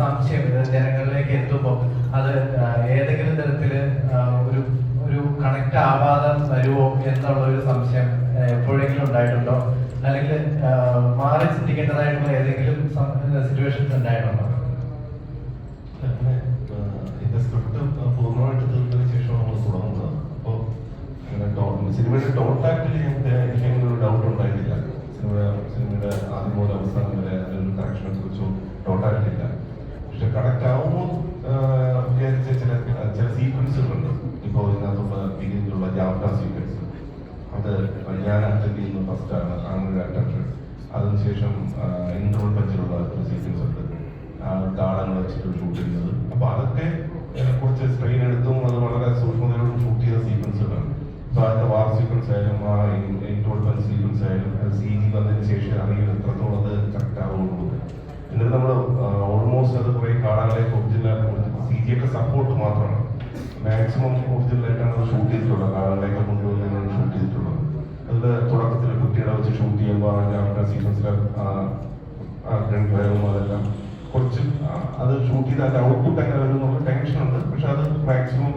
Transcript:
സംശയം ഇത് ജനങ്ങളിലേക്ക് എത്തുമ്പോൾ അത് ഏതെങ്കിലും തരത്തിൽ ഒരു ഒരു കണക്ട് ആവാതെ വരുമോ എന്നുള്ള ഒരു സംശയം എപ്പോഴെങ്കിലും ഉണ്ടായിട്ടുണ്ടോ? അല്ലെങ്കിൽ മാറി ചിന്തിക്കേണ്ടതായിട്ടുള്ള ഏതെങ്കിലും സിറ്റുവേഷൻസ് ഉണ്ടായിട്ടുണ്ടോ? ഇതിന്റെ സ്ക്രിപ്റ്റ് പൂർണ്ണമായിട്ട് തീർന്നതിന് ശേഷം നമ്മൾ തുടങ്ങുന്നത്. അപ്പോൾ സിനിമയുടെ ടോട്ടാക്റ്റിൽ എനിക്ക് അങ്ങനെ ഒരു ഡൗട്ട് ഉണ്ടായിട്ടില്ല. സിനിമയുടെ ആദ്യം മുതൽ അവസാനം വരെ അതിനൊരു കണക്ഷനെ കുറിച്ചോ ടോട്ടാക്റ്റില്ല. പക്ഷെ കണക്ട് ആവുമ്പോൾ വിചാരിച്ച ചില സീക്വൻസുകളുണ്ട്. ഇപ്പോൾ ഇതിനകത്തുള്ള ബിഗിനിലുള്ള ജാഫ്ര സീക്വൻസ്, അത് ഞാൻ അറ്റൻഡ് ചെയ്യുന്ന ഫസ്റ്റാണ് അങ്ങനെ ഒരു അറ്റൻഷൻ. അതിനുശേഷം ഇൻട്രോൾ പഞ്ചിലുള്ള ഒരു സീക്വൻസ് ഉണ്ട്, താളങ്ങൾ വെച്ചിട്ട് ഷൂട്ട് ചെയ്യുന്നത്. അപ്പൊ അതൊക്കെ കുറച്ച് സ്ട്രെയിൻ എടുത്തും അത് വളരെ സൂക്ഷ്മതയോടും ഷൂട്ട് ചെയ്ത സീക്വൻസുകളാണ്. സോ അതിന്റെ വാർ സീക്വൻസ് ആയാലും ആ ഇൻട്രോൾ പഞ്ച് സീക്വൻസ് ആയാലും CG വന്നതിന് ശേഷം അറിയുന്നത് എത്രത്തോളം അത് കറക്റ്റ് ആവുള്ളൂ. എന്നിട്ട് നമ്മൾ ഓൾമോസ്റ്റ് അത് കുറെ കാലങ്ങളേക്ക് ഒറിജിനൽ CG ഒക്കെ സപ്പോർട്ട് മാത്രമാണ്. മാക്സിമം ഒറിജിനലായിട്ടാണ് അത് ഷൂട്ട് ചെയ്തിട്ടുള്ളത്. കാലങ്ങളിലേക്ക് കൊണ്ടുവന്നാണ് ഷൂട്ട് ചെയ്തിട്ടുള്ളത്. അതിൽ തുടക്കത്തിൽ കുട്ടികളെ വെച്ച് ഷൂട്ട് ചെയ്യുമ്പോൾ അവരുടെ സീക്വൻസിലെ അതെല്ലാം കുറച്ച് അത് ഷൂട്ട് ചെയ്ത് അതിന്റെ ഔട്ട്പുട്ട് എങ്ങനെ വരും എന്നുള്ള ടെൻഷൻ ഉണ്ട്. പക്ഷെ അത് മാക്സിമം